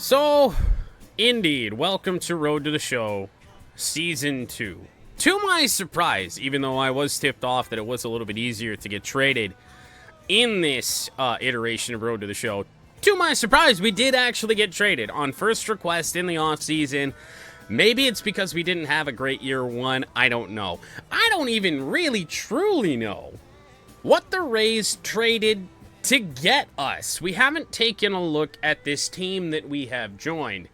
So, indeed, welcome to Road to the Show, Season 2. To my surprise, even though I was tipped off that it was a little bit easier to get traded in this iteration of Road to the Show, to my surprise, we did actually get traded on first request in the offseason. Maybe it's because we didn't have a great year one, I don't know. I don't even really truly know what the Rays traded to get us. We haven't taken a look at this team that we have joined.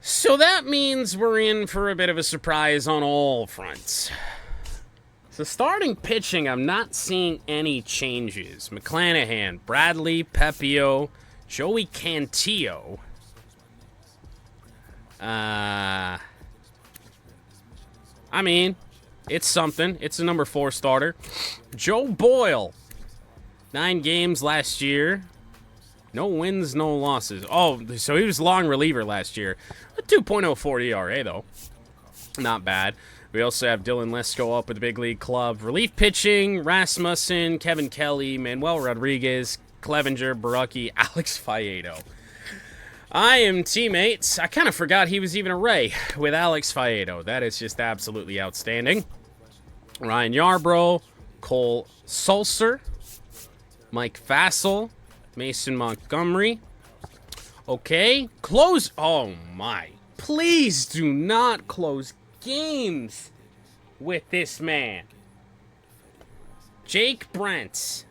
So that means we're in for a bit of a surprise on all fronts. So starting pitching, I'm not seeing any changes. McClanahan, Bradley, Pepio, Joey Cantillo. I mean, it's something. It's a number 4 starter. Joe Boyle. 9 games last year. No wins, no losses. Oh, so he was long reliever last year. A 2.04 ERA, though. Not bad. We also have Dylan Lesko up with the big league club. Relief pitching, Rasmussen, Kevin Kelly, Manuel Rodriguez, Clevenger, Barucki, Alex Faedo. I am teammates. I kind of forgot he was even a Ray with Alex Faedo. That is just absolutely outstanding. Ryan Yarbrough, Cole Sulcer, Mike Fassel, Mason Montgomery. Okay, close. Oh my. Please do not close games with this man. Jake Brent.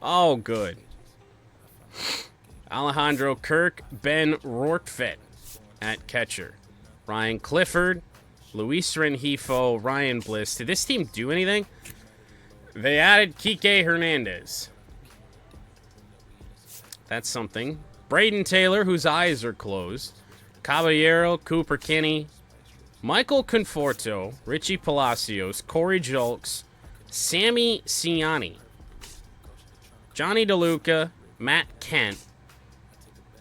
Oh, good. Alejandro Kirk, Ben Rortfit at catcher. Ryan Clifford, Luis Rengifo, Ryan Bliss. Did this team do anything? They added Kike Hernandez. That's something. Braden Taylor, whose eyes are closed. Caballero, Cooper Kinney, Michael Conforto, Richie Palacios, Corey Julks, Sammy Ciani, Johnny DeLuca, Matt Kent,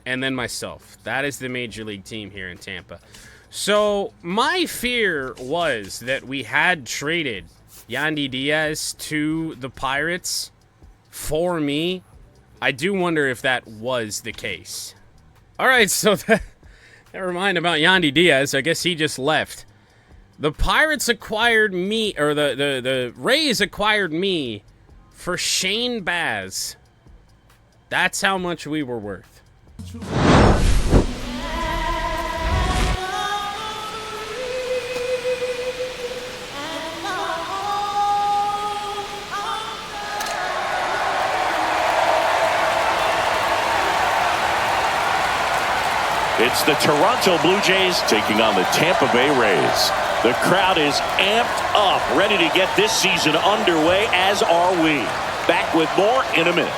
and then myself. That is the Major League team here in Tampa. So my fear was that we had traded Yandy Diaz to the Pirates for me. I do wonder if that was the case. All right, so never mind about Yandy Diaz. I guess he just left. The Pirates acquired me, or the Rays acquired me for Shane Baz. That's how much we were worth. It's the Toronto Blue Jays taking on the Tampa Bay Rays. The crowd is amped up, ready to get this season underway, as are we. Back with more in a minute.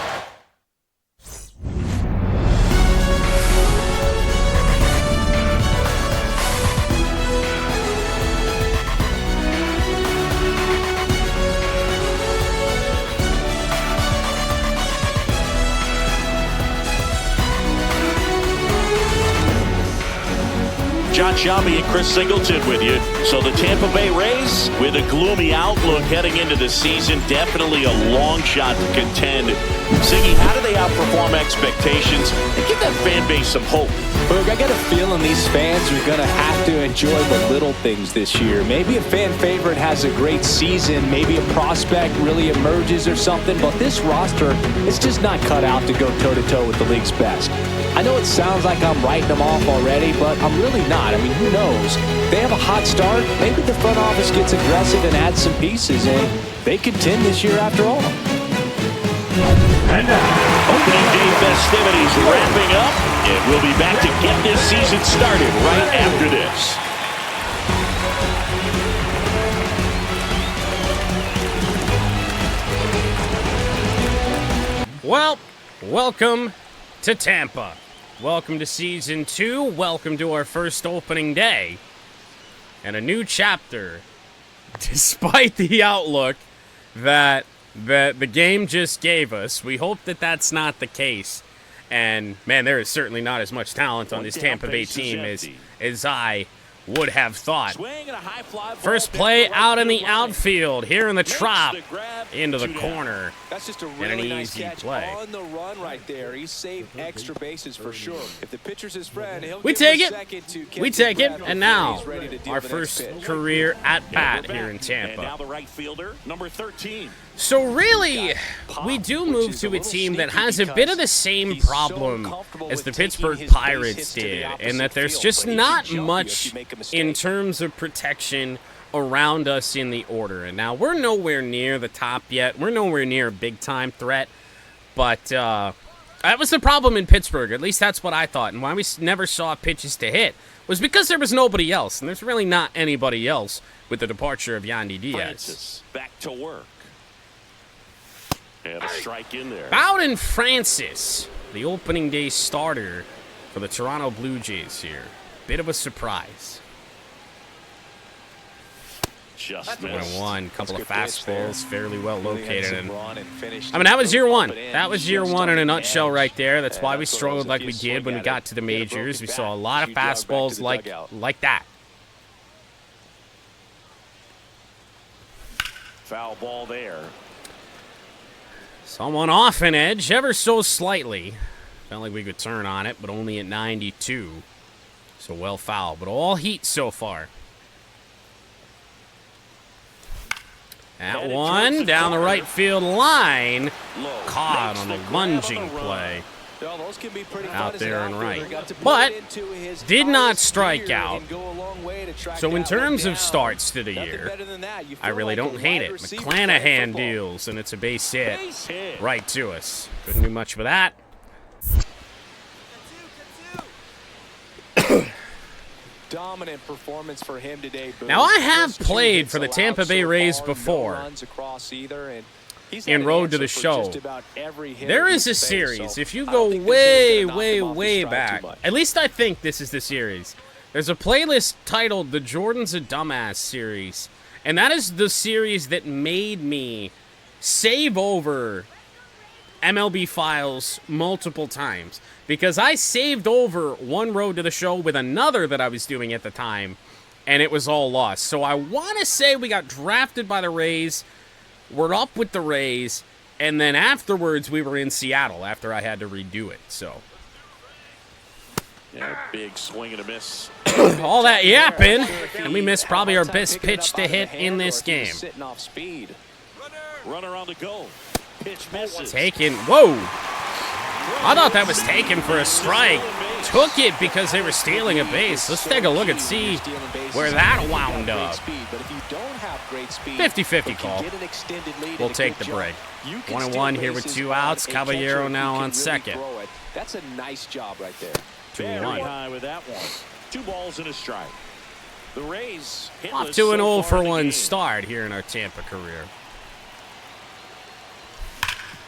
John Shelby and Chris Singleton with you. So the Tampa Bay Rays, with a gloomy outlook heading into the season, definitely a long shot to contend. Siggy, how do they outperform expectations and give that fan base some hope? Look, I got a feeling these fans are going to have to enjoy the little things this year. Maybe a fan favorite has a great season. Maybe a prospect really emerges or something. But this roster is just not cut out to go toe-to-toe with the league's best. I know it sounds like I'm writing them off already, but I'm really not. I mean, who knows? They have a hot start. Maybe the front office gets aggressive and adds some pieces, and they contend this year after all. And opening day festivities wrapping up, and we'll be back to get this season started right after this. Well, welcome to Tampa. Welcome to Season 2. Welcome to our first opening day. And a new chapter, despite the outlook that the game just gave us. We hope that that's not the case. And, man, there is certainly not as much talent on this Tampa Bay team as I would have thought. Swing and a high fly First ball play down the out in right the field line. outfield. Here in the Makes trap. the grab, Into the 2 down. corner. That's just a an really nice easy catch play. on the run right there. He saved extra bases for sure. If the pitcher's his friend, he'll We give him take a it. second to catch We his take it. breath And before now, he's ready to deal our the next first pitch. career at And bat we're here in back. And now Tampa. the right fielder, number 13. So really, we do move to a team that has a bit of the same problem as the Pittsburgh Pirates did, and that there's just not much in terms of protection around us in the order. And now we're nowhere near the top yet. We're nowhere near a big-time threat, but that was the problem in Pittsburgh. At least that's what I thought. And why we never saw pitches to hit was because there was nobody else, and there's really not anybody else with the departure of Yandy Diaz. Francis back to work. And a strike in there. Bowden Francis, the opening day starter for the Toronto Blue Jays here. Bit of a surprise. Just One missed. and one, couple of That's good pitch there. fastballs, fairly well Really had located. some And run and finished I mean, that was year one. up and in. That was year Just one in a on the nutshell edge. right there. That's Yeah, why we that's what it struggled was. like If we you did swing when we at got it, to the get a majors. broken We saw a bat, lot of you drag back to fastballs the like dugout. that. Foul ball there. Someone off an edge, ever so slightly. Felt like we could turn on it, but only at 92. So well foul, but all heat so far. That one down the right field line. Low. Caught Makes on the the grab lunging on the run. play. Well, those can be pretty Out fun as an there and outfielder. right. Got to put But it into his did not highest strike gear out. and go a long way to track So in that one terms of down. starts to the Nothing year, better than that. You I feel really like a don't hate wide it. receiver playing McClanahan football. deals, and it's a base hit Base hit. right to us. Couldn't do much with that. Dominant performance for him today. Boone. Now, I have Just two played hits for the allowed Tampa Bay so Rays far, before. No runs across either, and he's In had an Road to answer the for Show. just about every hitter There is he's a faced, series. so If you I go don't think this way, is gonna knock way, him off his way stride back, too much. at least I think this is the series. There's a playlist titled The Jordan's a Dumbass series, and that is the series that made me save over MLB files multiple times, because I saved over one Road to the Show with another that I was doing at the time, and it was all lost. So I want to say we got drafted by the Rays, we're up with the Rays, and then afterwards we were in Seattle after I had to redo it. So Yeah, big swing and a miss. all that yapping, and we missed probably our best pitch to hit in this game. Sitting off speed. Runner on the go. Pitch misses. Taken. Whoa! I thought that was taken for a strike. Took it because they were stealing a base. Let's take a look and see where that wound up. 50-50 call. We'll take the break. 1-1 here with 2 outs. Caballero now on second. That's a nice job right there. 2-1. High with that one. 2 balls and a strike. The Rays Off hitless to an so 0 far for in the 1 game. start here in our Tampa career.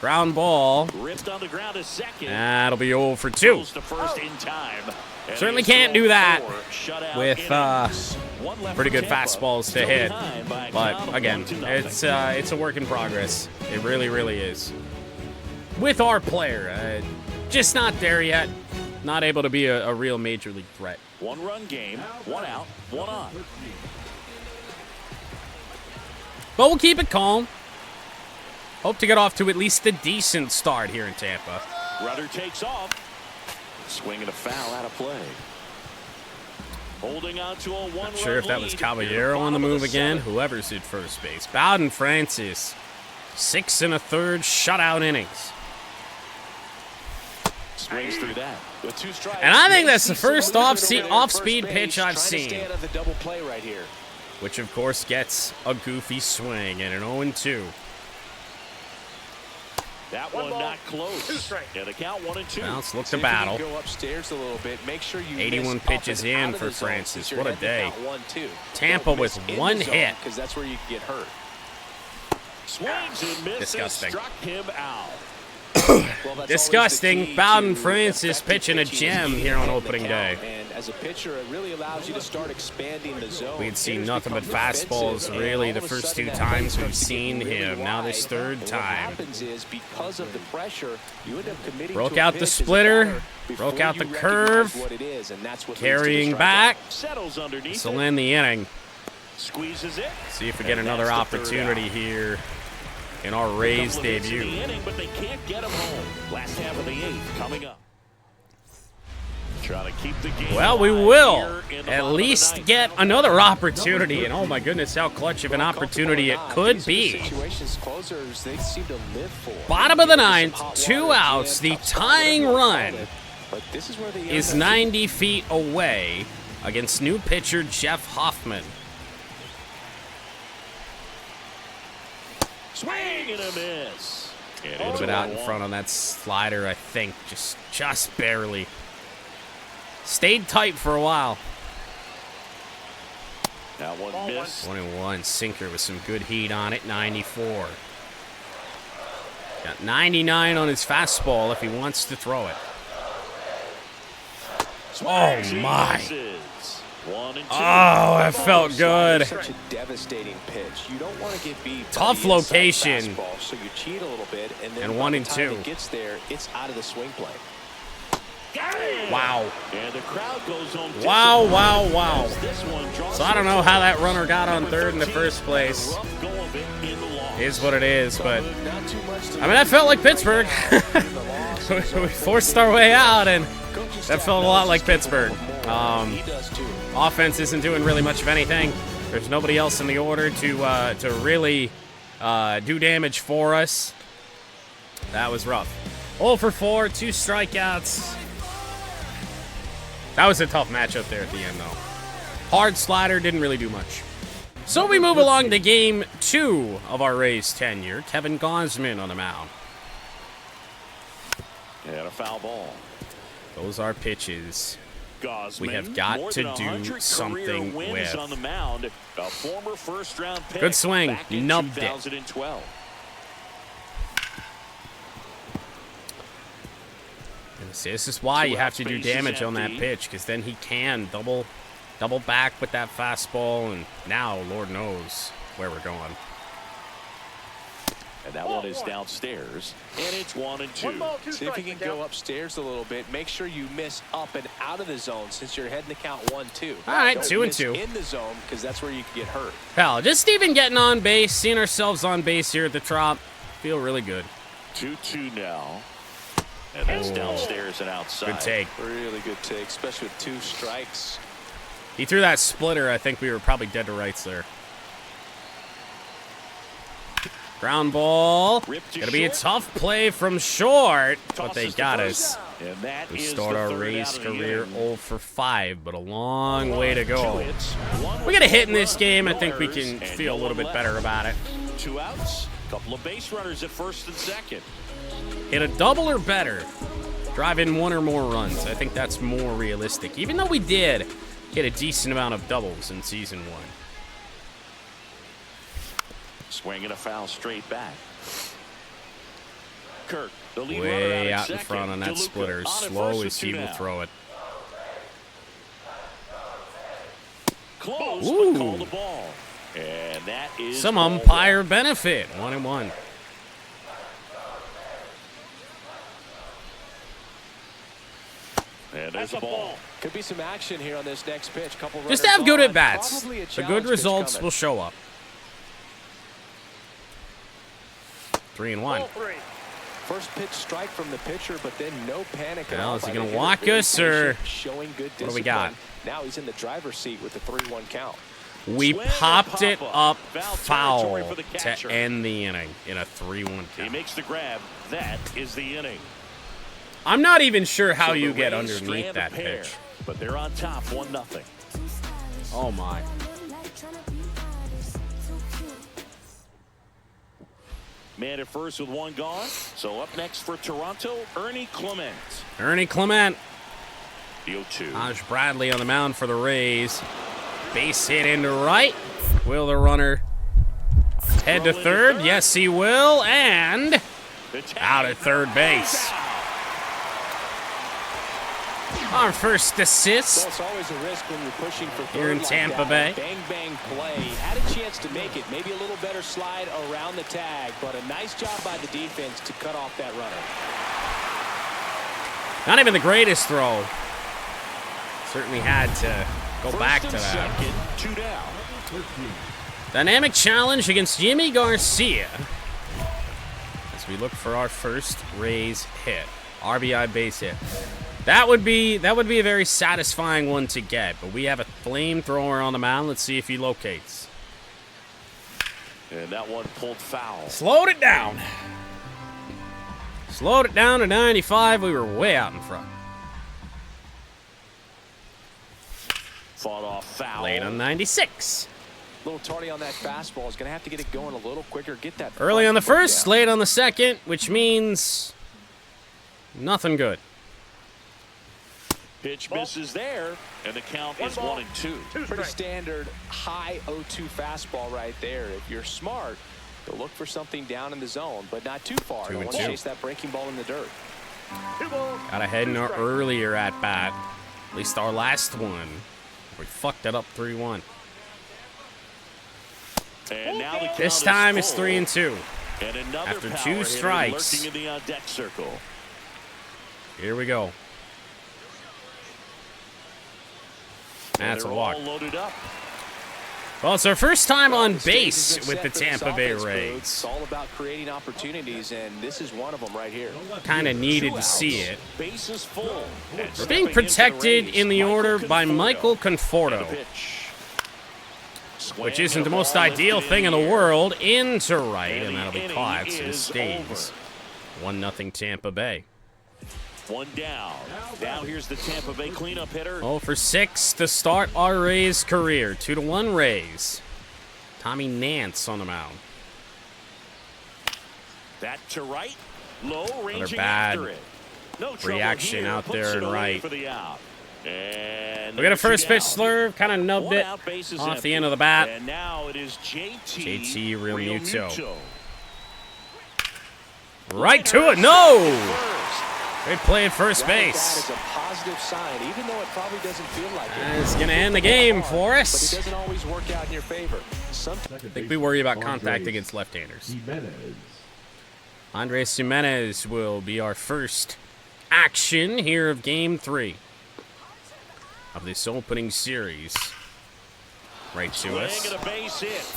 Ground ball. Ripped on the ground a second. That'll be 0 for 2. Goes to first in time. And Certainly it's can't do that 4 shutout with innings. One left pretty for good Tampa. fastballs to Still hit. behind by a count But of again, 1-0. it's a work in progress. It really, really is. With our player, just not there yet. Not able to be a real major league threat. 1-run game, 1 out, 1 on. But we'll keep it calm. Hope to get off to at least a decent start here in Tampa. Rudder takes off. Swing and a foul out of play. Holding on to a 1-run Not sure if that was lead. Caballero on the move again. Whoever's at first base. Bowden Francis. 6 1/3 shutout innings. Swings through that. With 2 strikes, And I think that's the Macy's a first little bit over there at off-speed first pitch base, I've trying to seen. stay out of the double play right here. Which, of course, gets a goofy swing and an 0-2. That one not close. Yeah, the count 1-2. Now let's look See to if you battle. can go upstairs a little bit. Make sure you 81 miss up pitches and in out of for the zone Francis. since you're What a heading day. to count 1-2. Tampa Don't with miss in one the zone, hit. 'cause that's where you get hurt. Swings and misses. Disgusting. Struck him out. Well, that's always the Disgusting. key Bowden to Francis effective pitching a pitching is gem being here on in the opening day. count, and As a pitcher, it really allows you to start expanding the zone. We'd seen nothing but fastballs really the first 2 times we've seen him. Now this 3rd time. What happens is because of the pressure, you end up committing Broke to a out the pitch splitter, before broke out you the recognize curve, what it is, and that's what leads to the carrying strikeout. back. Settles underneath This will end the inning. Squeezes it. See if we get another opportunity here in our Rays debut. Inning, but they can't get him home. Last half of the 8th coming up. Trying to keep the game Well, we alive will here in the at bottom of the least 9th. get another opportunity. And oh my goodness, how clutch of an opportunity it could be. Bottom of the 9th, 2 outs. The tying run is 90 feet away against new pitcher Jeff Hoffman. Swing and a miss. And A little bit out in front on that slider, I think. Just barely. Stayed tight for a while. That one missed. 1-1 sinker with some good heat on it. 94. Got 99 on his fastball if he wants to throw it. Oh my! 1 and 2. Oh, that felt good. Such a devastating pitch. You don't want to get beat. Tough by the inside location. fastball, so you cheat a little bit, and then And by 1 the and time 2. it gets there, it's out of the swing plane. Wow. And the crowd goes home. Wow, wow, wow. This one draws So I don't know how that runner got on 3rd in the first place. rough go of it in the loss. Is what it is, but Not too much to I mean that felt like Pittsburgh. We forced our way out, and that felt a lot like Pittsburgh. He does too. Offense isn't doing really much of anything. There's nobody else in the order to really do damage for us. That was rough. 0 for 4, 2 strikeouts. That was a tough matchup there at the end, though. Hard slider, didn't really do much. So we move along to game 2 of our Rays tenure. Kevin Gausman on the mound. And a foul ball. Those are pitches. Gausman, We have got more to than 100 do career something wins with. on the mound. A former first-round pick. Good swing. Back in Nubbed it. 2012. See, this is why you Two have to do outs, bases damage on that empty. pitch, because then he can double back with that fastball, and now Lord knows where we're going. And that one is downstairs. And it's 1 and 2. See if you can go upstairs a little bit. Make sure you miss up and out of the zone since you're heading to count 1-2. All right, Don't 2 and miss 2. in the zone because that's where you can get hurt. Hell, just even getting on base, seeing ourselves on base here at the Trop, feel really good. 2-2 now. And that's downstairs and outside. Good take. Really good take, especially with 2 strikes. He threw that splitter. I think we were probably dead to rights there. Ground ball. Ripped to Gonna be a short. tough play from short, but they Tosses got to us. first. And that We is start the our third Rays out of the career inning. 0 for 5, but a long way to 2 go. hits, 1 We get a was hit in home this run, game. I no think we errors, can and feel a no little one bit left. better about it. 2 outs. Couple of base runners at first and second. Hit a double or better. Drive in 1 or more runs. I think that's more realistic. Even though we did hit a decent amount of doubles in season 1. Swing and a foul straight back. Kirk, the lead runner Way at out in second. front on that DeLuca splitter. on at Slow first as with he 2 will now. throw it. Close, Ooh. but call the ball. And that is Some ball umpire benefit. 1-1. And there's a ball. Could be some action here on this next pitch. Couple Just runners have good on. at bats. Probably a The challenge good pitch results coming. will show up. 3-1. First pitch strike from the pitcher, but then no panic at Well, all. is he by gonna the hitter. walk Really us, or patient, showing good what do we discipline. got? Now he's in the driver's seat with the 3-1 count. We Swing and popped it pop up Foul territory foul for the to catcher. end the inning in a 3-1 He count. makes the grab. That is the inning. I'm not even sure how So you the get Rays underneath strand a that pair, pitch. But they're on top 1-0. Oh my. Man at first with 1 gone. So up next for Toronto, Ernie Clement. Ernie Clement. The 0-2. Taj Bradley on the mound for the Rays. Base hit into right. Will the runner head to third? Yes, he will. And out at third base. Our first assist. Well, it's always a risk when you're pushing for Here in third Tampa like that. Bay. Bang, bang play. Had a chance to make it. Maybe a little better slide around the tag, but a nice job by the defense to cut off that runner. Not even the greatest throw. Certainly had to go back to that. Second, 2 down. Dynamic challenge against Jimmy Garcia. As we look for our first Rays hit. RBI base hit. That would be a very satisfying one to get, but we have a flamethrower on the mound. Let's see if he locates. And that one pulled foul. Slowed it down. Slowed it down to 95. We were way out in front. Fought off foul. Late on 96. A little tardy on that fastball. Is going to have to get it going a little quicker. Get that Early on the first, down. late on the second, which means nothing good. Pitch misses there, and the count is 1-2. Pretty standard high 0-2 fastball right there. If you're smart, you'll look for something down in the zone, but not too far. Don't want to 2-2. chase that breaking ball in the dirt. Got ahead in our earlier at bat. At least our last one. We fucked it up 3-1. And now the count This is time it's full. 3-2. And another After power 2 hitter strikes. lurking in the on-deck circle. Here we go. That's a They're walk. all loaded up. Well, it's our first time on The stage base has been with the set for this Tampa Bay offense, Boots. Rays. It's all about creating opportunities, and this is one of them right here. Kind of needed 2 to outs. see it. Base is full. And We're stepping being into the protected Rays, in the order by Michael And Conforto, the pitch. which Swing isn't and the a most ball ideal lifted thing in the air. world. Into right, And and the that'll be inning caught, so it is stays. 1-0 Tampa Bay. 1 down. Now here's the Tampa Bay cleanup hitter. 0 for 6 to start our Rays career. 2-1 Rays. Tommy Nance on the mound. That to right. Low ranging bad after it. No trouble reaction here. out Puts there it and away right. For the out. And We got a there's the first pitch out. slurve, kind of nubbed One it out, base is off empty. the end of the bat. And now it is JT Realmuto. Right to it. No! Great play at first That base. is a positive sign, even though it probably doesn't feel like it. It's going to end the game for But it us. doesn't always work out in your favor. I think we worry about contact against left-handers. Andres Jimenez will be our first action here of Game 3 of this opening series. Right to us. Swing and a base hit.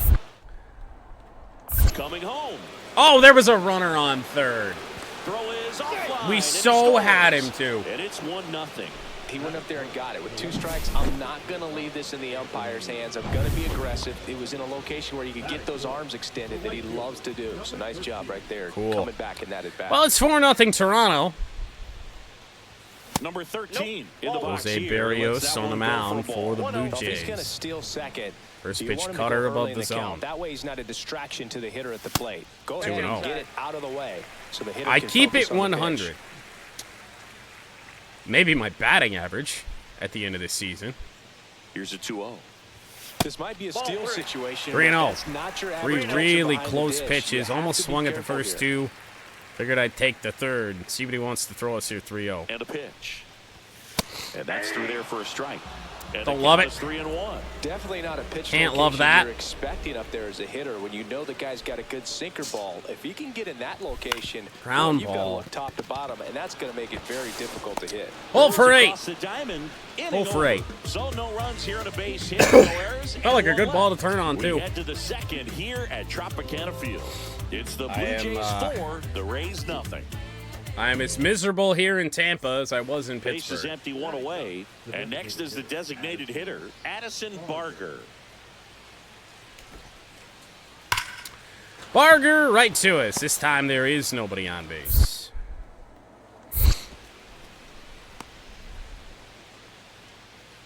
Coming home. Oh, there was a runner on third. Throw is offline. We and so scores. had him too. And it's 1-0. He went up there and got it. With 2 strikes, I'm not going to leave this in the umpire's hands. I'm going to be aggressive. It was in a location where you could get those arms extended that he loves to do. So nice job right there. Cool. Coming back in that at bat. Well, it's 4-0 Toronto. Number 13 in the box Jose here. Barrios Lets that on the one go mound for a for the ball. Blue If he's going to Jays. steal second, First you pitch want him to cutter go above early in the zone. count. That way he's not a distraction to the hitter at the plate. Go ahead 2-0. and get it out of the way so the hitter I can keep focus it on the 100. pitch. Maybe my batting average at the end of this season. Here's a 2-0. This might be a steal situation. 3-0. but that's not your 3 average really behind the close dish. pitches. You have Almost to be swung at the careful first here. 2. Figured I'd take the third. See what he wants to throw us here 3-0. And a pitch. And that's through there for a strike. And Don't the love count it. is 3-1. Definitely not a pitch Can't location love that. you're expecting up there as a hitter when you know the guy's got a good sinker ball. If he can get in that location, Ground you've got to ball. look top to bottom, and that's going to make it very difficult to hit. 0 for 8. Across the diamond, inning 0 for 8. over. So no runs here on a base hit. No errors. Felt like a and good one ball left. to turn on, too. We head to the second here at Tropicana Field. It's the Blue am, Jays 4, the Rays nothing. I'm as miserable here in Tampa as I was in Base is Pittsburgh. empty, 1 away. And next is the designated hitter, Addison Barger. Barger right to us. This time there is nobody on base.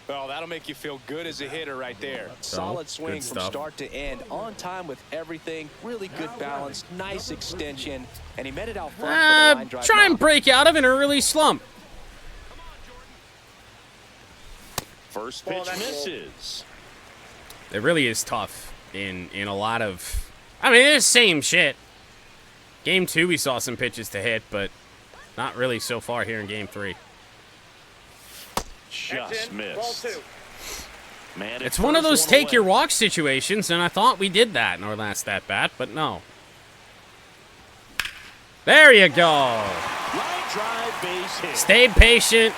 Well, that'll make you feel good as a hitter right there. Solid swing good from stuff. start to end. On time with everything. Really good balance. Nice extension. And he met it out front for the line drive. Try and knock. break out of an early slump. First pitch misses. It really is tough in a lot of... I mean, it's the same shit. Game 2, we saw some pitches to hit, but not really so far here in Game 3. Just missed. Man, It's one of those take your walk situations, and I thought we did that in our last at-bat, but no. There you go. Line drive, base hit. Stayed patient.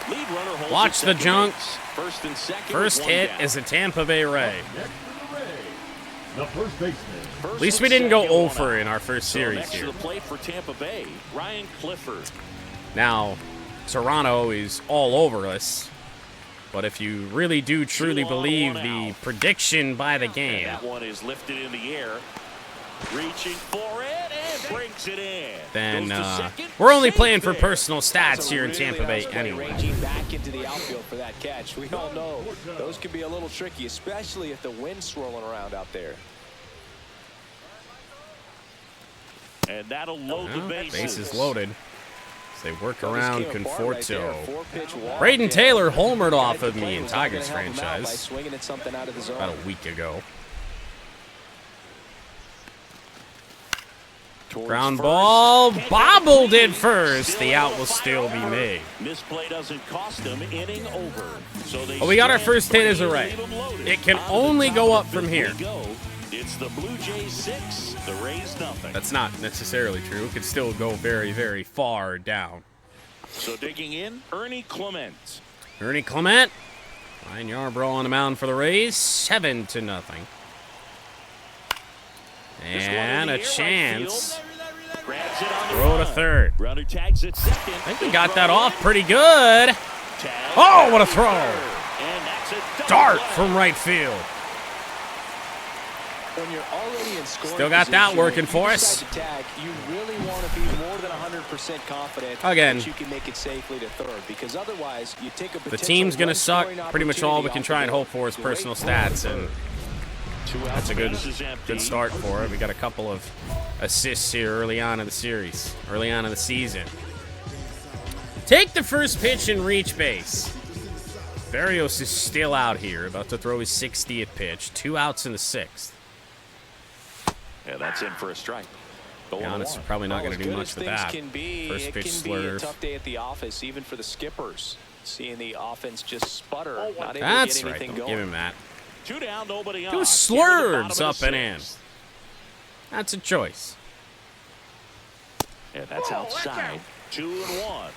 Lead runner holds Watch at the second junk. base. First and second. First one hit down. is a Tampa Bay Ray. The first baseman. First At least we and didn't go second, one over out. in our first So series next to here. the plate for Tampa Bay, Ryan Clifford. Now, Toronto is all over us. But if you really do truly 2 on, believe 1 the out. prediction by the And game, that one is lifted in the air. Reaching for it and brings it in. then Goes to second, we're only safe playing for there. personal stats That's a here in really Tampa Bay nice play, anyway. ranging back into the outfield for that catch. We all know those can be a little tricky, especially if the wind's swirling around out there. And that'll load the Well, bases. bases loaded. As they work Well, this around came apart right there. Conforto. 4-pitch walk. Braden Taylor homered Guy off at of the me plate in was not gonna Tigers help him out by franchise swinging at something out of the zone. about a week ago. Towards Ground first. ball, Can't bobbled get it it first. Still The out able will to still be fire. made. Misplay doesn't cost them. Inning over. So they Well, we got our stand first hit as a pretty, Ray. leave 'em loaded. It can On to the only top go of up the from fifth here. we go. It's the Blue Jays 6, the Rays nothing. That's not necessarily true. It could still go very, very far down. So digging in, Ernie Clement. Ernie Clement, Ryan Yarbrough on the mound for the Rays, 7-0. This one in And the a air, right chance. field. Grabs it on the Throw to run. third. Runner tags it second. I think we got that off pretty good. Tag Oh, what a throw. And that's a double Dart play. from right field. When you're already in scoring Still got that position, working if for you us. decide to tag, you really want to be more than 100% confident Again. that you can make it safely to third, because otherwise you take a The potential team's going to suck. run-scoring Pretty much all we opportunity can off try the and board. hope for is Great personal play. stats, and 2 out, that's a good base is empty. start for it. We got a couple of assists here early on in the series, early on in the season. Take the first pitch and reach base. Barrios is still out here, about to throw his 60th pitch. 2 outs in the 6th. Yeah, that's in for a strike. To be honest, we're probably not Well, going to as do good much as with things that. can be, First it pitch can be a slurve. tough day at the office, even for the skippers. Seeing the offense just sputter, not able That's to get right. anything Don't going. give him that. 2 down, nobody on. Two Here in the slurves bottom up of the and in. 6th. That's a choice. Yeah, that's outside. 2-1.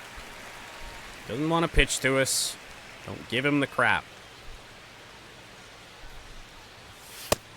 Doesn't want to pitch to us. Don't give him the crap.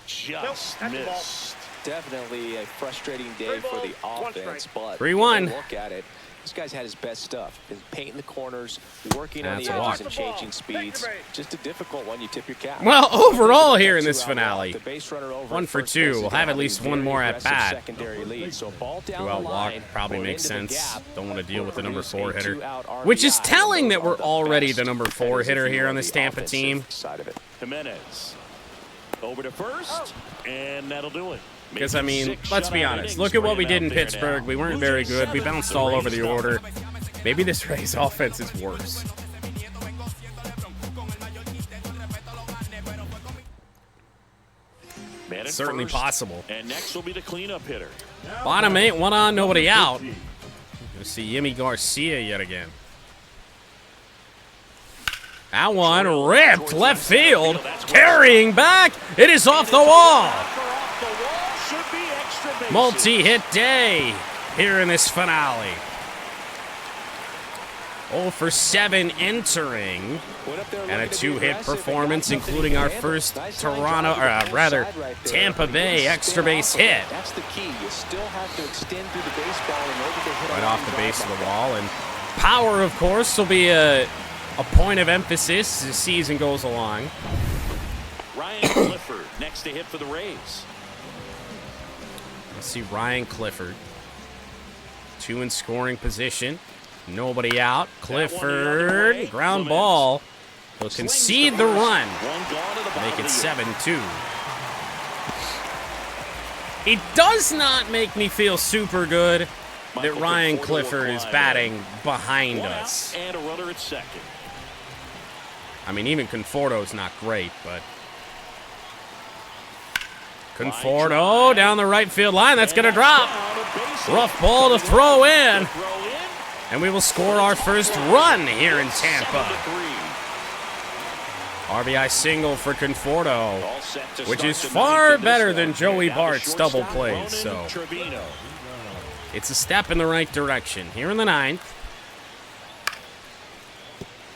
Just missed. Definitely a frustrating day for the offense, but 3-1. look at it. This guy's had his best stuff. Been painting the corners, working That's on a the walk. edges and changing speeds. Just a difficult one. You tip your cap. Well, overall here in this Two-out finale, walk. The base runner over 1 at for first 2. base We'll is have at gonna least be one very more at aggressive bat. secondary lead. So ball down 2-out the walk line, probably or makes into the sense. gap. Don't want to deal with the number Produce 4 a hitter, two-out RBI, which is and telling that those we're are the already best. the number That 4 is if hitter you here are on this the Tampa offensive team. side of it. Jimenez. Over to first, and that'll do it. Because, I mean, 6 let's be shutout honest. innings Look at for what we him did in out there Pittsburgh. now. We weren't Blue very Jays good. We 7, bounced the all over Rays the nothing. order. Maybe this Rays offense is worse. Man at Certainly first, possible. And next will be the cleanup hitter. Bottom 8, 1 on, nobody out. Gonna see Yimi Garcia yet again. That one ripped left field, carrying back. It is off the wall. Off the wall, should be extra bases. Multi-hit day here in this finale. 0 for 7 entering, Went up there and a looking to be 2-hit aggressive and performance, got something including to our handle. first Nice line Toronto, drive to the or rather outside right there. Tampa You Bay gotta extra stay base off of it. hit. That's the key. You still have to extend through the baseball in order to hit a Right line off the drive base of like the that. wall, and power, of course, will be a point of emphasis as the season goes along. Ryan Clifford next to hit for the Rays. Let's see Ryan Clifford. 2 in scoring position. Nobody out. Clifford, ground ball. Will concede the run. One gone to the bottom Make of it the 7-2. It does not make me feel super good that Michael Ryan Conforto Clifford is applied batting behind One out us. and a runner at second. I mean, even Conforto's not great, but Conforto down the right field line. That's going to drop. Rough ball to throw in. And we will score our first run here in Tampa. RBI single for Conforto, All set to which start is the far ninth in better this than one. Joey Down to Bart's double shortstop, plays. So Ronan Trevino. it's a step in the right direction. Here in the ninth.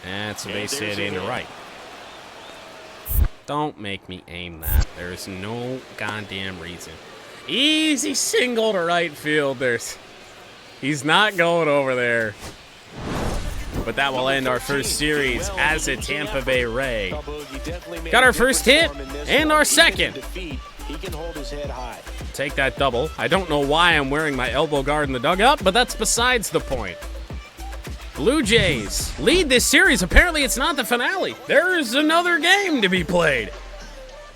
That's a base hit into right. Don't make me aim that. There's no goddamn reason. Easy single to right field. He's not going over there. But that will end our first series as a Tampa Bay Ray. Got our first hit and our second. Take that double. I don't know why I'm wearing my elbow guard in the dugout, but that's besides the point. Blue Jays lead this series. Apparently, it's not the finale. There is another game to be played.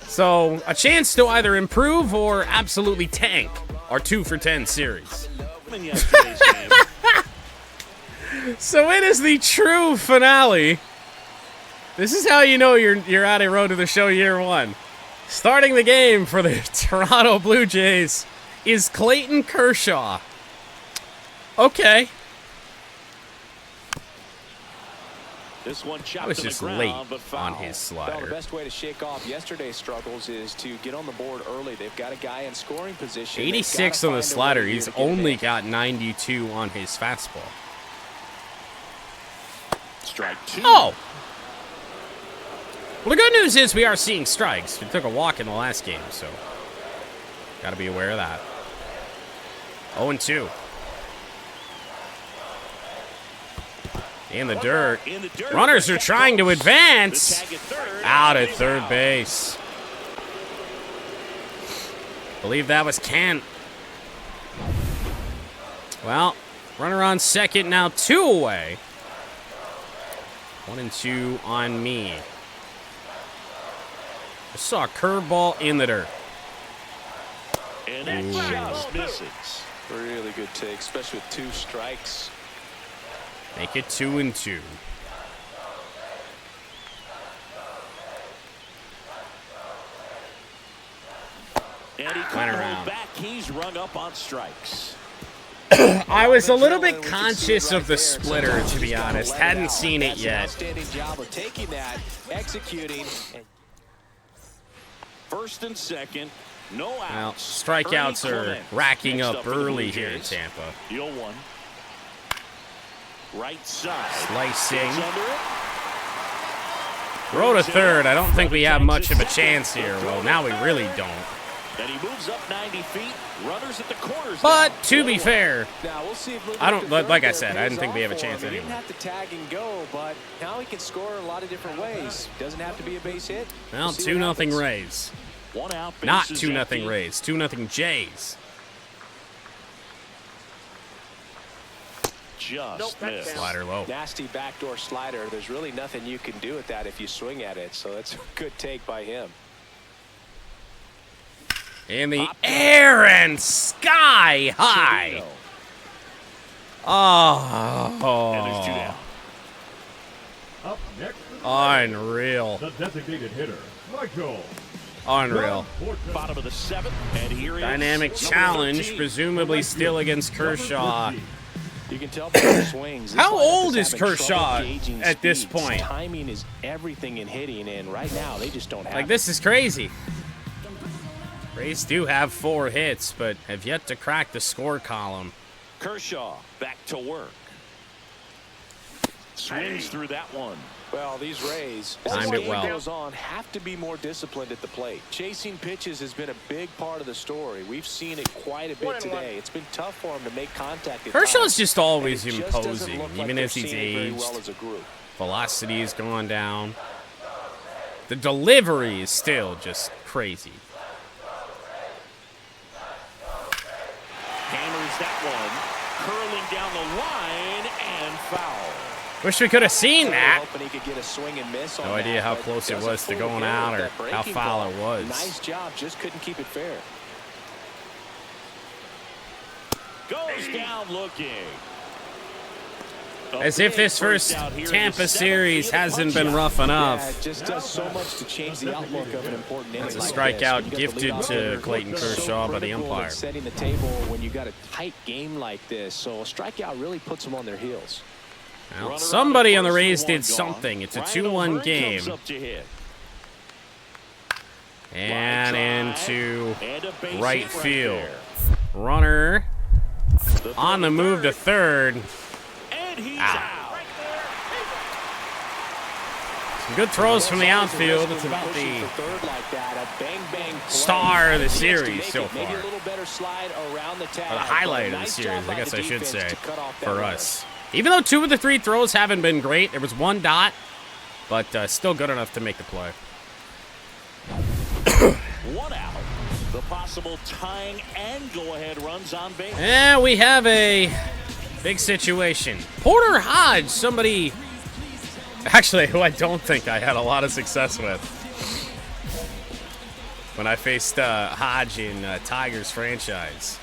So, a chance to either improve or absolutely tank our 2-for-10 series. In yesterday's game. So it is the true finale. This is how you know you're at a road to the show year one. Starting the game for the Toronto Blue Jays is Clayton Kershaw. Okay. This one I chopped was to the just ground, late but foul. on his Well, the slider. best way to shake off yesterday's struggles is to get on the board early. They've got a guy in scoring position. 86 on the slider. He's only got 92 on his fastball. Strike two. Oh! Well, the good news is we are seeing strikes. We took a walk in the last game, so got to be aware of that. 0-2. In the dirt. In the dirt. Runners are trying to The advance. tag at third. Out at He's third out. base. Believe that was Kent. Well, runner on second, now 2 away. 1-2 on me. I saw a curveball in the dirt. And that just misses. Really good take, especially with 2 strikes. Make it 2-2. And he Went couldn't around. hold back. He's rung up on strikes. I was a little bit conscious of the splitter, to be honest. Hadn't seen it yet. Outstanding job of taking that, executing. First and second. No outs. Well, strikeouts Ernie are Clement racking next up for the Blue early here in Jays. Tampa. The 0-1. Right side. Slicing. Gets under it. Throw to third. I don't think we have much of a chance here. Well, now we really don't. And he moves up 90 feet. Runners at the corners. But now. to be fair, Now we'll see if I don't like I said. I didn't think we have a chance He anyway. didn't have to tag and go, but now he can score in a lot of different ways. Doesn't have to be a base hit. Well, We'll see what 2-0 happens. Rays. 1 out. Not bases 2-0 empty. Rays. 2-0 Jays. Just missed. Slider low. Nasty backdoor slider. There's really nothing you can do with that if you swing at it. So that's a good take by him. In the air and sky high. And there's 2 Oh, down. Up next, unreal. the designated hitter, Michael. Unreal. Bottom of the 7th. And here is Dynamic number challenge, 13. presumably still against Kershaw. You can tell by the swings. How This lineup old is is having trouble Kershaw gauging at this speeds. point? Timing is everything in hitting, and right now they just don't have Like, it. this is crazy. Rays do have 4 hits, but have yet to crack the score column. Kershaw back to work. Swings through that one. Well, these Rays, as Timed the it game well. goes on, have to be more disciplined at the plate. Chasing pitches has been a big part of the story. We've seen it quite a bit today. It's been tough for him to make contact at Kershaw's times, just always and it just doesn't imposing, look like even they're as he's seeing it very aged. well as a group. Velocity has gone down. The delivery is still just crazy. Hammers that one. Curling down the line and foul. Wish we could have seen So that. hoping he could get a swing and miss No on idea that, how but close it doesn't was to fully going go out with or that how breaking foul ball. it was. Nice job, just couldn't keep it fair. Goes down looking. A As if big this first out here in Tampa the series 7th. hasn't been Punch-out. rough Yeah, enough. it just does so much to change the outlook of an important inning. That's a like strikeout this. You got the gifted leadoff to hitter. Clayton So Kershaw by the critical in umpire. setting the table when you got a tight game like this. So a strikeout really puts them on their heels. Well, Runner somebody on the first Rays and did one gone. something. It's a Ryan 2-1 O'Hearn game. comes up to hit. And into right field. There. Runner on the move to third. And he's Out. out. Some good throws from the outfield. It's about the star of the series so far. Or the highlight of the series, I guess I should say, for us. Even though 2 of the 3 throws haven't been great, there was 1 dot, but still good enough to make the play. 1 out. The possible tying and go-ahead runs on base. And we have a big situation. Porter Hodge, somebody, actually, who I don't think I had a lot of success with when I faced Hodge in Tigers franchise.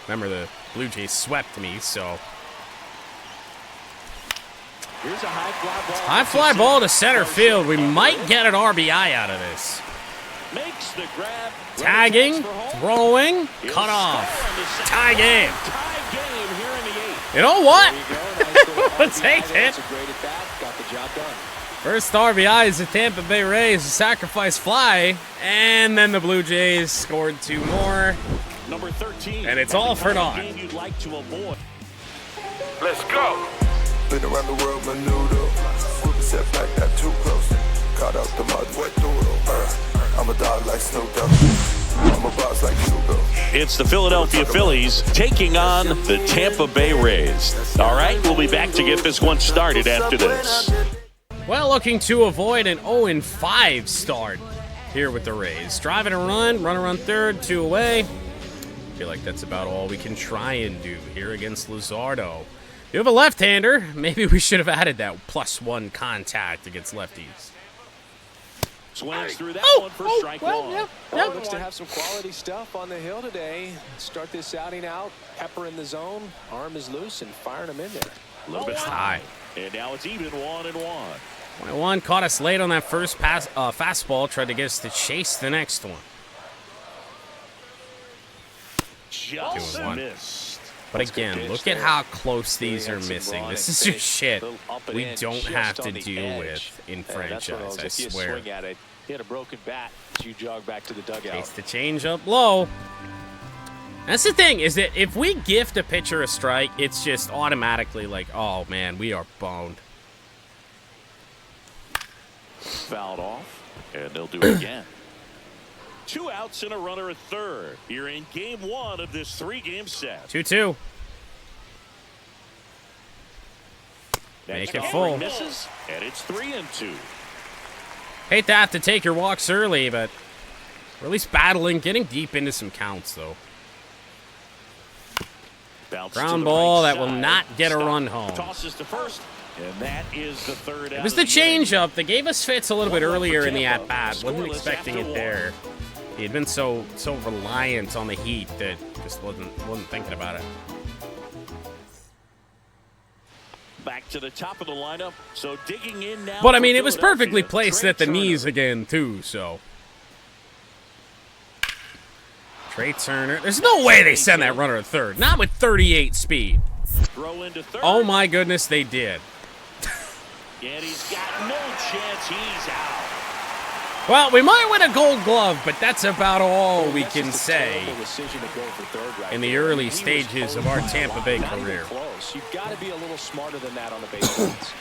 Remember, the Blue Jays swept me, so. Here's a High fly ball to center field. We might get an RBI out of this. Makes the grab. Tagging, throwing, cut off. Tie game. Tie game here in the 8th. You know what? Let's take it. First RBI is the Tampa Bay Rays, a sacrifice fly, and then the Blue Jays scored 2 more. Number 13. And it's all for naught. You'd like to avoid. Let's go. Been around the world, menudo. Scoop a step back, not too close. Caught out the mud, wet doodle. I'm a dog like Snoop Dogg. I'm a boss like Hugo. It's the Philadelphia Phillies taking on the Tampa Bay Rays. All right, we'll be back to get this one started after this. Well, looking to avoid an 0-5 start here with the Rays. Driving a runner on third, 2 away. I feel like that's about all we can try and do here against Luzardo. You have a left-hander. Maybe we should have added that +1 contact against lefties. Swings through that one for strike one. Looks to have some quality stuff on the hill today. Start this outing out. Pepper in the zone. Arm is loose and firing him in there. A little bit high. And now it's even 1-1. 1 caught us late on that first pass, fastball. Tried to get us to chase the next one. Just 2-1. missed. But again, look at how close these are missing. This is just shit we don't have to deal with in franchise, I swear. He had a broken bat as you jog back to the dugout. Takes the change up low. That's the thing, is that if we gift a pitcher a strike, it's just automatically like, oh man, we are boned. Fouled off, and they'll do it again. 2 outs and a runner at third. Here in game 1 of this 3-game set. 2-2. Make it full. Misses, and it's 3-2. Hate to have to take your walks early, but we're at least battling, getting deep into some counts, though. Ground ball that will not get a run home. Tosses to first, and that is the third out. It was the changeup that gave us fits a little bit earlier in the at-bat. Wasn't expecting it there. He had been so reliant on the heat that just wasn't thinking about it. Back to the top of the lineup. So digging in now. But I mean, it was perfectly placed at the knees again too. So Trey Turner. There's no way they send that runner at third. Not with 38 speed. Throw into third. Oh my goodness, they did. And he's got no chance. He's out. Well, we might win a Gold Glove, but that's about all we can say in the early stages of our Tampa Bay career. You've got to be a little smarter than that on the baselines.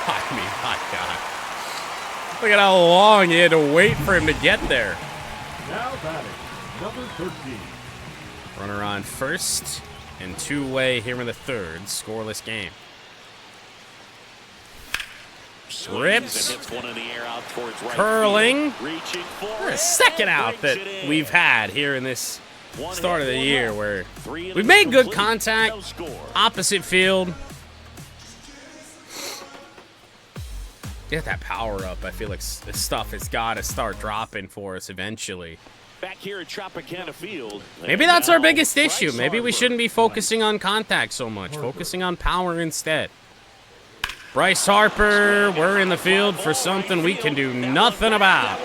I mean, my God. Look at how long you had to wait for him to get there. Now batting, number 13. Runner on first and 2 away here in the third. Scoreless game. Rips, curling. We're a second out that we've had here in this start of the year where we've made good contact, opposite field. Get that power up. I feel like this stuff has got to start dropping for us eventually. Back here at Tropicana Field. Maybe that's our biggest issue. Maybe we shouldn't be focusing on contact so much, focusing on power instead. Bryce Harper, we're in the field for something we can do nothing about.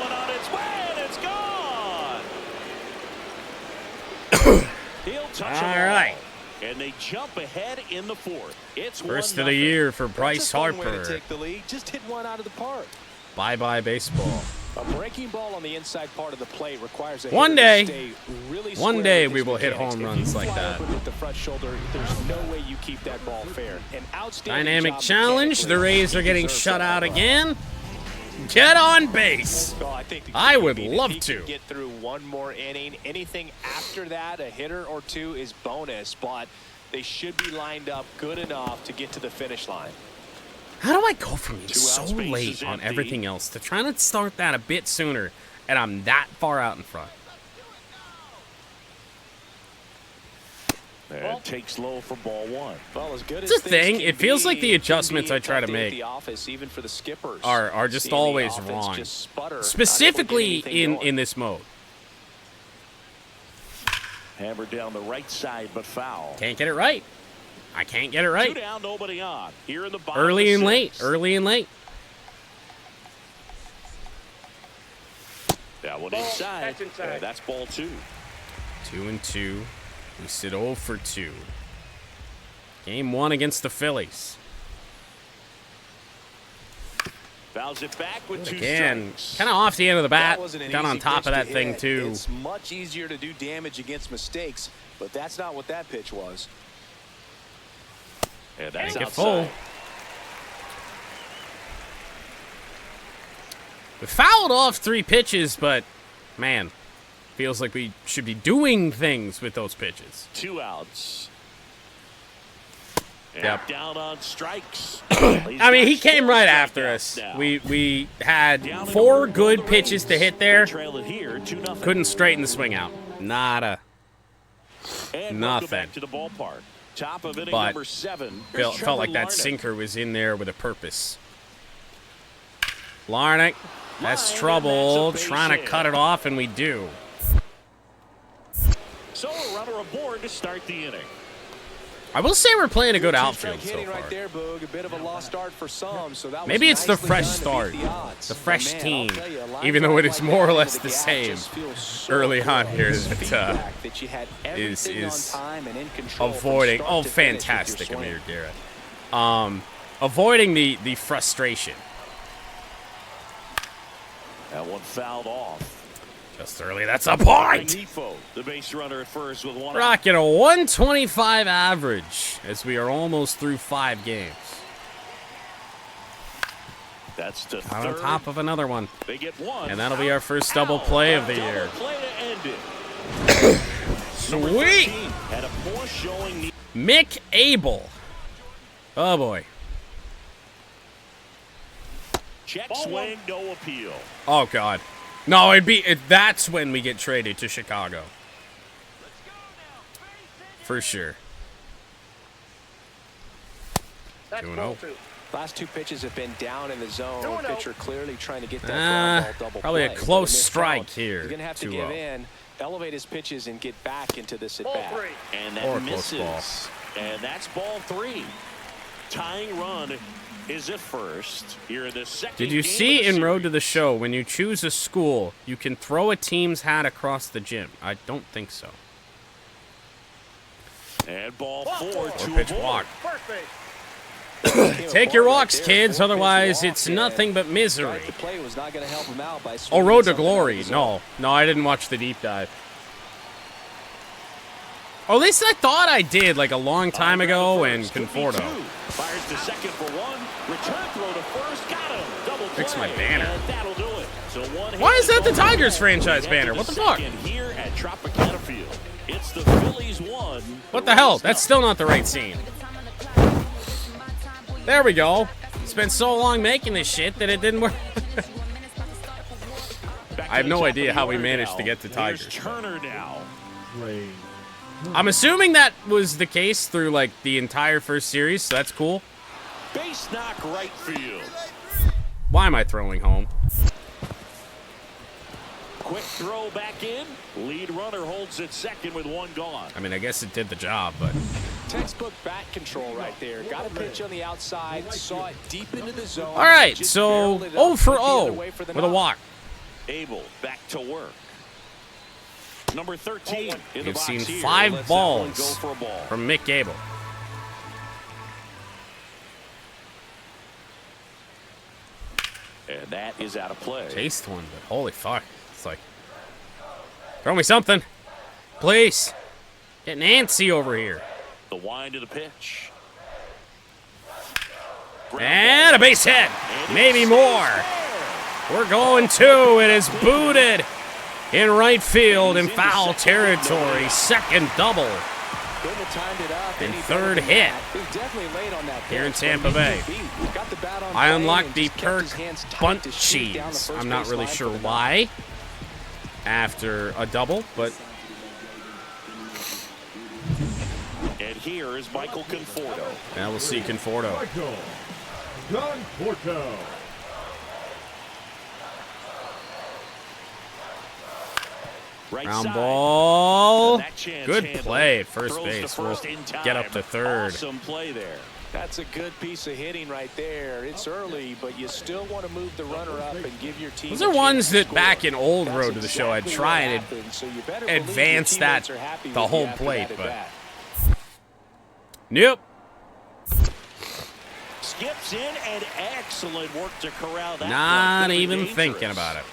All right. And they jump ahead in the fourth. It's first of the year for Bryce Harper. Take the lead. Just hit one out of the park. Bye-bye baseball. A breaking ball on the inside part of the plate requires a One hitter to day, stay really one square day with we his will hit mechanics. home If runs you like fly that. open with the front shoulder, there's no way you keep that ball fair. An outstanding Dynamic job challenge. The mechanically. Rays are getting Deserves shut that out home run. again. Get on base. Well, I think the key I would be that love he to. can get through one more inning. Anything after that, a hitter or two is bonus, but they should be lined up good enough to get to the finish line. How do I go from being 2 so out, space late is on empty. everything else to trying to start that a bit sooner, and I'm that far out in front? And takes low for ball 1. Well, as good It's as a thing. things It can feels be, like the it can adjustments be I try to a tough day at make the office, even for the skippers. are just Seeing the always offense wrong. just sputter, not able to get Specifically anything going. in this mode. Hammered down the right side, but foul. Can't get it right. I can't get it 2 right. down, nobody on. Here in the bottom Early of and the late. 6th. Early and late. That one inside. That's ball 2. 2-2. We sit 0 for 2. Game 1 against the Phillies. Fouls it back with 2 Again, strikes. kind of off the end of the bat. That wasn't an Got on easy top pitch of that to thing, hit. too. It's much easier to do damage against mistakes, but that's not what that pitch was. And that's Make it outside. full. We fouled off 3 pitches, but, man, feels like we should be doing things with those pitches. 2 outs. And Yep. down on strikes. I mean, he came right after us. We had 4 good pitches to hit there. Trail it here, 2-0. Couldn't straighten the swing out. Nada. And nothing. welcome back to the ballpark. Top of inning But number 7. Here's Felt like Trevor that Larnach. sinker was in there with a purpose. Larnach has Line, trouble and that's a base trying to hit. cut it off, and we do. So a runner aboard to start the inning. I will say we're playing a good outfield Two-strike so hitting far. right there, Boog. A bit of a lost start for some, so that was Maybe it's the nicely fresh done to beat start, the odds. the fresh But man, team, I'll tell you, a line even though drive it is like more or that less into the gap same just feels so early on good. here It's that, feedback that you had is everything on time and in control from avoiding. start Oh, to finish with your fantastic, swing. Amir Garrett. Avoiding the frustration. That one fouled off. Just early. That's a point. Nifo, the base runner at first with 1 out. Rocking a 125 average as we are almost through 5 games. That's to On third. top of another one. They get 1. And that'll be our first double play of the year. Double play to end it. Number Sweet. 13 had a poor showing. Mick Abel. Oh, boy. Check swing, no appeal. Oh, God. No, that's when we get traded to Chicago. For sure. 2-0. Last 2 pitches have been down in the zone. Pitcher clearly trying to get that ground ball double Probably a play. close But in this strike count, here. He's going to have to 2-0. give in, elevate his pitches, and get back into this at-bat. And Or a that close misses. And that's ball 3. Tying run is at first here in the second. Did you game see of the in Road to series. the Show, when you choose a school, you can throw a team's hat across the gym? I don't think so. And ball 4 Or to pitch avoid. walk. Take your walks, kids, otherwise it's nothing but misery. The play was not going to help him out by Oh, swinging Road to something out of Glory. the zone. No, I didn't watch the deep dive. Or at least I thought I did, like a long time ago in Conforto. Fires to second for 1. Return throw to first. Got him. Double Fix play. my banner. And that'll do it. So Why is that the Tigers franchise banner? What the fuck? Here at Tropicana Field. It's the Phillies 1. What the hell? That's still not the right scene. There we go. Spent so long making this shit that it didn't work. I have no idea how we managed to get to Tigers. Here's Turner now. Rain. I'm assuming that was the case through like the entire first series, so that's cool. Base knock right field. Why am I throwing home? Quick throw back in. Lead runner holds it second with 1 gone. I mean, I guess it did the job, but Textbook bat control right there. Got a pitch on the outside, saw it deep into the zone. all right. just So barreled it 0 up, for went the other 0 way for the with a knock. walk. Abel back to work. Number 13 in the We've box seen here. 5 Let's that one balls go for a ball. from Mick Gable. And And that is out of play. Chased one, but holy fuck. It's like, throw me something. Please. Getting antsy over here. The wind of the pitch. And a base hit. Maybe more. We're going two. It is booted in right field in foul territory. Second double. And third hit here in Tampa Bay. I unlocked the perk bunt cheese. I'm not really sure why after a double, but... And here is Michael Conforto. Now we'll see Conforto. Michael Conforto. Ground ball. Good play at first base. We'll get up to third. Awesome play there. That's a good piece of hitting right there. It's early, but you still want to move the runner up and give your team. Those are ones that back in old Road to the Show I'd try and advance that the whole plate, but nope. Skips in and excellent work to corral that. Not even thinking about it.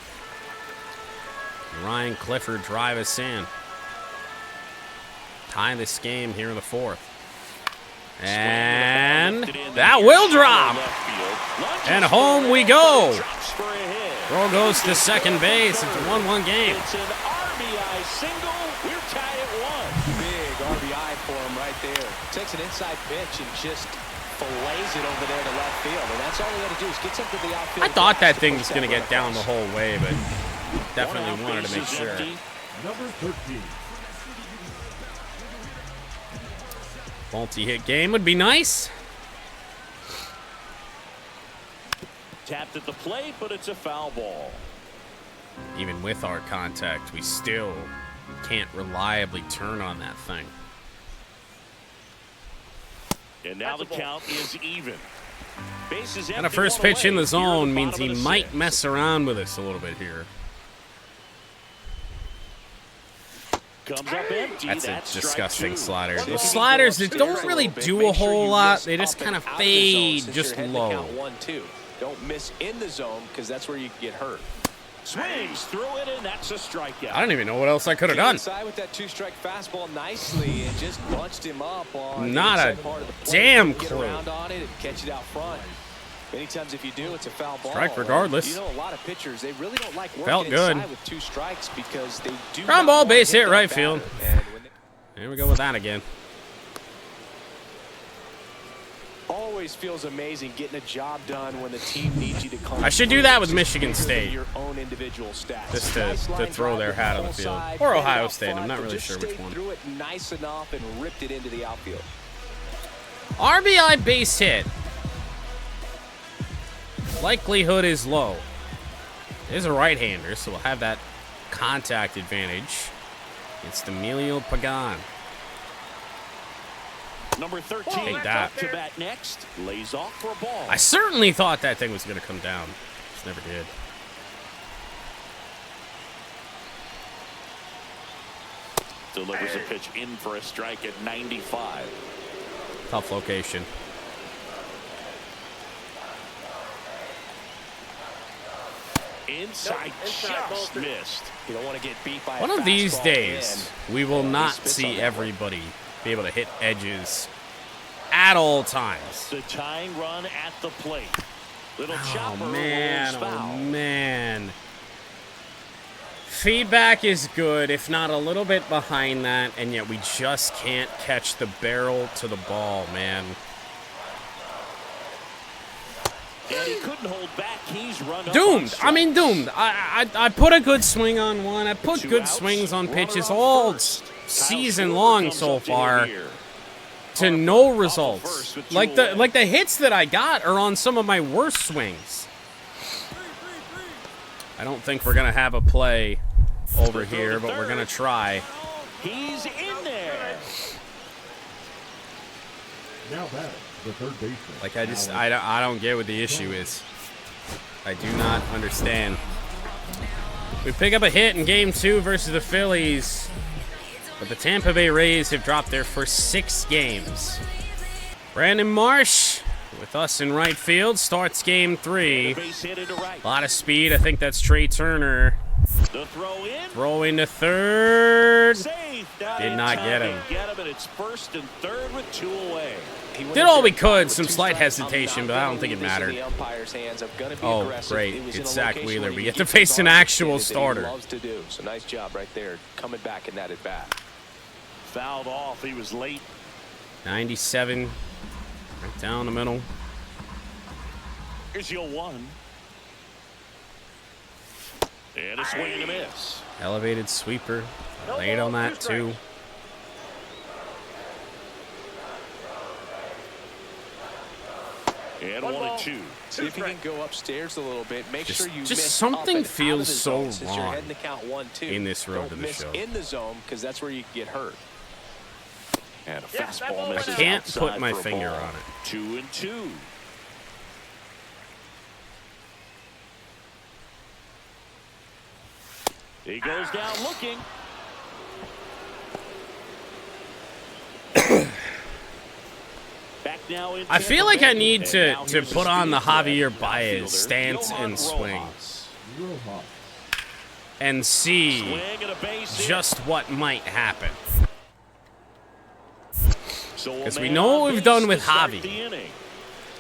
Ryan Clifford drive us in. Tie this game here in the fourth. And that will drop. And home we go. Throw goes to second base. It's a 1-1 game. It's an RBI single. We're tied at one. Big RBI for him right there. Takes an inside pitch and just fillets it over there to left field. And that's all we got to do is get something to the outfield. I thought that thing was going to get down the whole way, but definitely wanted to make sure. Number 13. Multi-hit game would be nice. Tapped at the plate, but it's a foul ball. Even with our contact, we still can't reliably turn on that thing. And now the count is even. Bases And a first pitch in the zone means he might mess around with us a little bit here. Comes up empty. That's a disgusting slider. Those sliders that don't really do a whole lot. They just kind of fade just low. Don't miss in the zone because that's where you get hurt. Swings through it, and that's a strikeout. I don't even know what else I could have done. Inside with that two-strike fastball nicely and just bunched him up on Not the a inside part of the plate. damn Get clue. around on it and catch it out front. Many times if you do, it's a foul ball. Strike regardless. You know, a lot of pitchers, they really don't like working Felt good. inside with two strikes because they do Ground not ball, want to base hit, that right batter. field. And when they- Here we go with that again. Always feels amazing getting a job done when the team needs you to come. I should do that with Michigan State. Your own individual stats. Just to Nice line throw drive their to hat on the full field. side, Or faded Ohio out State. I'm front, not but really just sure which stayed one. Threw it nice enough and ripped it into the outfield. RBI base hit. Likelihood is low. There's a right-hander, so we'll have that contact advantage. It's Emilio Pagan. Number 13 Take that. up to bat next. Lays off for a ball. I certainly thought that thing was going to come down. Just never did. Delivers a pitch in for a strike at 95. Tough location. Inside just missed. You don't want to get beat by One a of these fastball days, in. we will not spits on see that one. everybody be able to hit edges at all times. The tying run at the plate. Little Oh, chopper man. rolls foul. Oh, man. Feedback is good, if not a little bit behind that, and yet we just can't catch the barrel to the ball, man. And he couldn't hold back. He's run up Doomed. on I mean, doomed. I put a good swing on one. I put Two good outs, swings on runner pitches on all first. season Kyle long comes so up to hit far. here. To no first results. with Like two the away. hits that I got are on some of my worst swings. I don't think we're gonna have a play over here, but we're gonna try. He's in there. Now batting, the third baseman. Like I don't get what the issue is. I do not understand. We pick up a hit in Game 2 versus the Phillies, but the Tampa Bay Rays have dropped their first 6 games. Brandon Marsh with us in right field. Starts game 3. Base hit into right. A lot of speed. I think that's Trey Turner. The throw in. Throwing to third. Safe. Did not get him. Get him, and it's first and third with 2 away. Did all we could. Some slight hesitation, but I don't think it mattered. Oh, great. It's Zach Wheeler. We get to face an actual starter. So nice job right there, coming back in that at bat. Fouled off. He was late. 97. Right down the middle. Here's your 1. And a swing and a miss. Elevated sweeper. Laid on that, too. And 1-2. See if you can go upstairs a little bit. Make sure you miss something up and feels out of the so zone since you're wrong heading to count 1-2. in this road Don't to the miss show. in the zone because that's where you can get hurt. And a fastball I misses can't outside put my for a finger ball. on it. 2-2. He goes down looking. Back now in I feel like I Tampa Bay. need And to now here's put the on the speed threat. Javier Baez Outfielder, stance Johan and swing Rojas. Rojas. and see Swing and a base hit. just what might happen. So a 'cause we man know what on we've base done to with start Javi. the inning.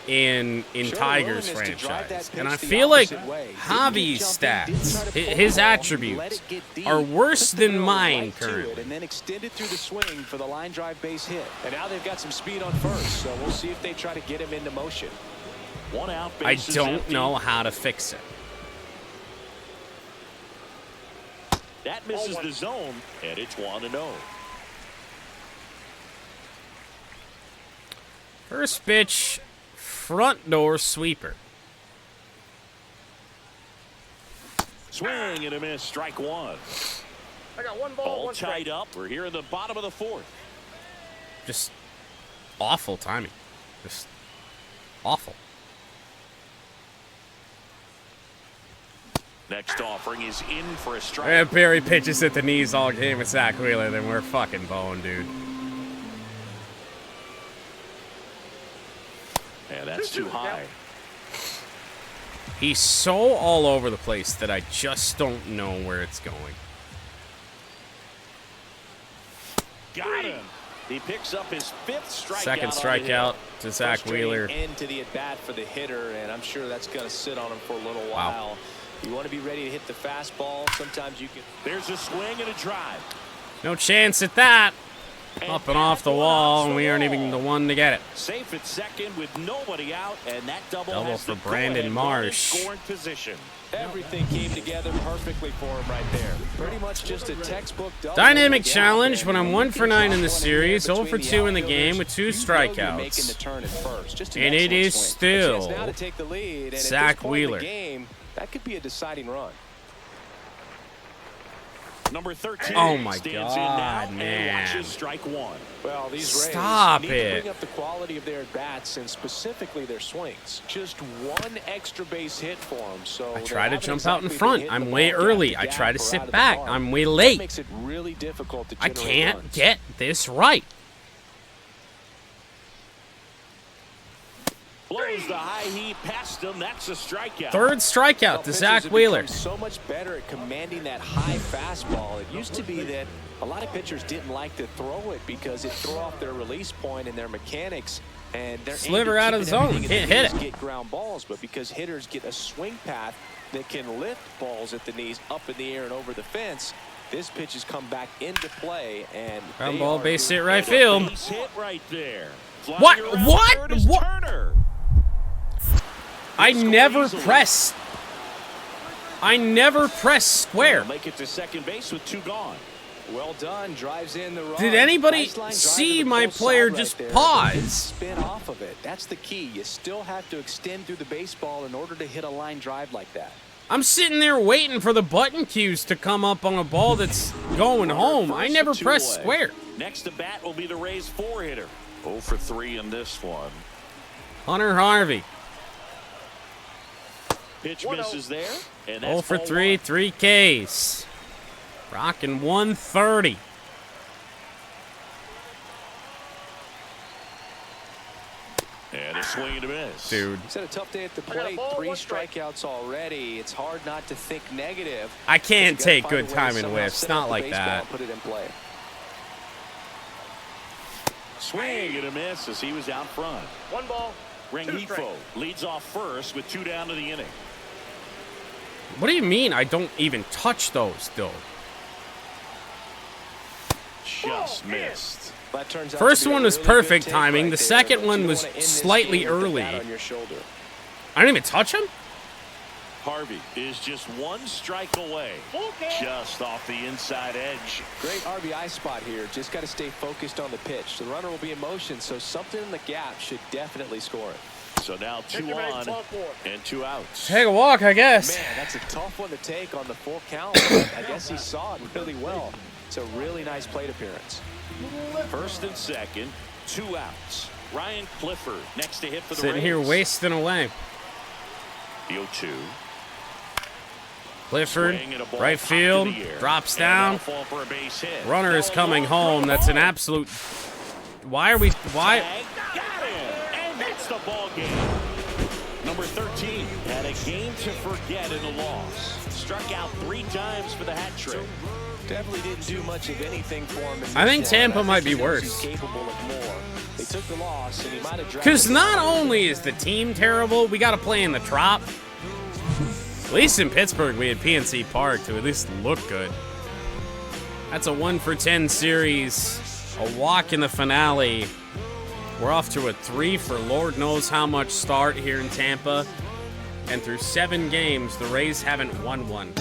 In Sure, Tigers willingness to drive that franchise. pitch And I the feel like opposite way. Didn't Javi's jump in, didn't try stats, to pull his the ball, let attributes, it get deep, are worse took the than barrel mine right to it, currently. and then extended through the swing for the line drive base hit. And now they've got some speed on first, so we'll see if they try to get him into motion. 1 out. I Base is don't empty. know how to fix it. That misses the zone, and it's 1-0. First pitch, front door sweeper. Swing and a miss. Strike 1. I got 1 ball, All 1 strike. tied up. We're here in the bottom of the 4th. Just awful timing. Just awful. Next offering is in for a strike. If Barry pitches at the knees all game with Zach Wheeler, then we're fucking boned, dude. And that's too high. He's so all over the place that I just don't know where it's going. Got him. He picks up his 5th strikeout. Second on the strikeout hit. to Zach Wheeler. Into the at bat for the hitter, and I'm sure that's going to sit on him for a little Wow. while. You want to be ready to hit the fastball. Sometimes you can. There's a swing and a drive. No chance at that. Up and off the wall, and we aren't even the one to get it. Safe at second with nobody out, and that double has for the Brandon go-ahead Marsh. runner in scoring position. Everything came together perfectly for him right there. Pretty much just a textbook double. Dynamic Yeah, challenge and when I'm 1 for 9 in the series, 0 for between 2 in the outfielders, game with 2 you know you're making the strikeouts. turn at first. Just an And it excellent is swing. A chance still now to take the lead, and at this Zach point in Wheeler. the game, that could be a deciding run. Number 13 Oh my stands God, in now man. and watches strike 1. Well, these Stop Rays need it. to bring up the quality of their at-bats and specifically their swings. Just 1 extra base hit for them. So I they try to haven't jump out in exactly front. been hitting I'm the way ball early. gap I to try to gap or sit out of the back. park. I'm way That late. makes it really difficult to I generate can't runs. get this right. Blows the high heat past him. That's a strikeout. Third strikeout Well, to pitchers Zach have Wheeler. become so much better at commanding that high fastball. It used to be that a lot of pitchers didn't like to throw it because it threw off their release point and their mechanics. And their aim Sliver to out keep of the it zone. everything in the Hit knees, it. Get ground balls, but because hitters get a swing path that can lift balls at the knees up in the air and over the fence, this pitch has come back into play. And Ground they ball, are base hit, doing right better. field. Base hit right there. Flying What? around What? third is What? Turner. I never easily. press square. They'll make it to second base with 2 gone. Well done, drives in the run. Did anybody Nice line drive see to the my pull player side just right there, pause? but didn't spin off of it. That's the key. You still have to extend through the baseball in order to hit a line drive like that. I'm sitting there waiting for the button cues to come up on a ball that's going home. I never First, 2 press away. square. Next to bat will be the Rays 4-hitter. 0 for 3 in this one. Hunter Harvey. Pitch 1-0. misses there. And 0 that's for ball 3, 1. 3 Ks. Rocking 130. And a swing and a miss. Dude. He's had a tough day at the plate. 3 strikeouts already. It's hard not to think negative. I can't take find a good way to time and somehow whiffs. set Not up the like baseball that. and put it in play. Swing and a miss as he was out front. 1 ball. 2 Rengifo strikes. leads off first with 2 down to the inning. What do you mean I don't even touch those, though? Just missed. That turns out First to be a one was really perfect good take timing. right The there, second but one you was wanna end this slightly game with the early. bat on your shoulder. I didn't even touch him? Harvey is just 1 strike away. Full count. Just off the inside edge. Great RBI spot here. Just got to stay focused on the pitch. The runner will be in motion, so something in the gap should definitely score it. So now 2 Pitcher ready, on ball 4. and 2 outs. Take a walk, I guess. Man, that's a tough one to take on the full count. But I guess he saw it really well. It's a really nice plate appearance. First and second, 2 outs. Ryan Clifford next to hit for the Sitting here Rays. wasting away. The 0-2. Clifford, Swing and a ball right popped field, to the air. drops And down. they'll fall for a base hit. Runner is Now a coming long home. throw. That's an absolute... Why are we... Why... Tag, got him, and that's the ball game. Number 13 had a game to forget in the loss. Struck out 3 times for the hat trick. Definitely didn't do much of anything for him. I think Tampa might be he knows worse. He's capable of more. They took the loss, and he might have. Because not only is the team terrible, we got to play in the Trop. At least in Pittsburgh, we had PNC Park to at least look good. That's a 1-for-10 series. A walk in the finale. We're off to a 3 for Lord knows how much start here in Tampa. And through 7 games, the Rays haven't won one.